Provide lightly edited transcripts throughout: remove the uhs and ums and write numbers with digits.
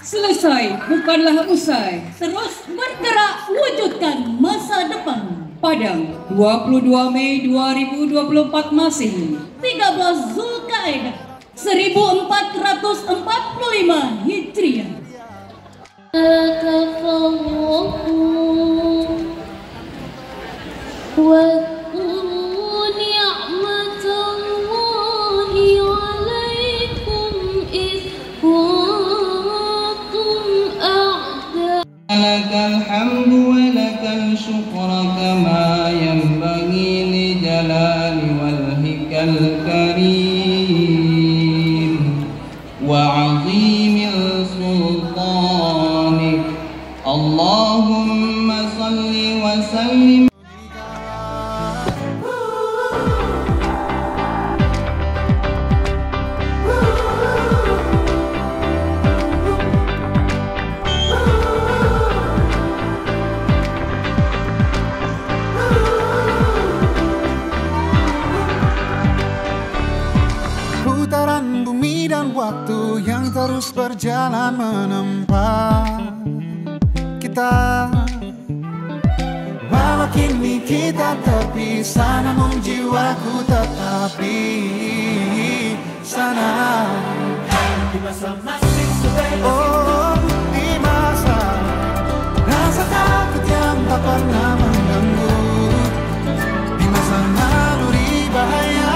Selesai bukanlah usai. Terus bergerak wujudkan masa depan. Padang 22 Mei 2024 Masehi, 13 Zulkaidah 1445 Hijriah. لك الحمد ولك الشكر كما ينبغي لجلال وجهك الكريم وعظيم سلطانك اللهم صل وسلم. Putaran bumi dan waktu yang terus berjalan menempa kita. Walau kini kita terpisah, namun jiwaku tetap di sana. Di masing-masing oh, di masa rasa takut yang tak pernah mengganggu, di masa naluri bahaya.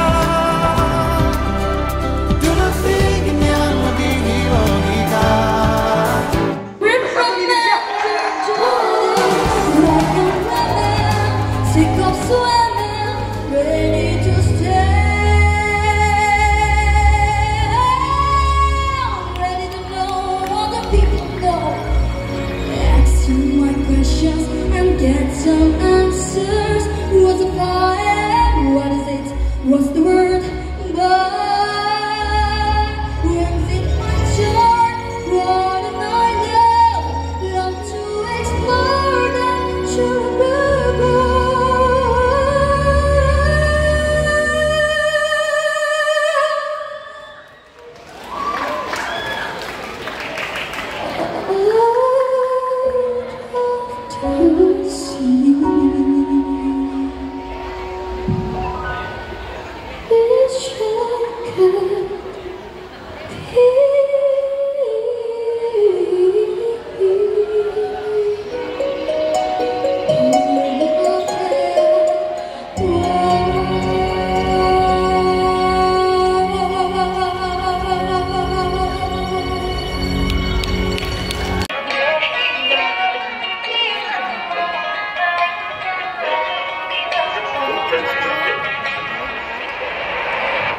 Get some answers. What's the fire? What is it? What's the word? But when's it my turn? What am I now? Love to explore that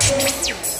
Thank you.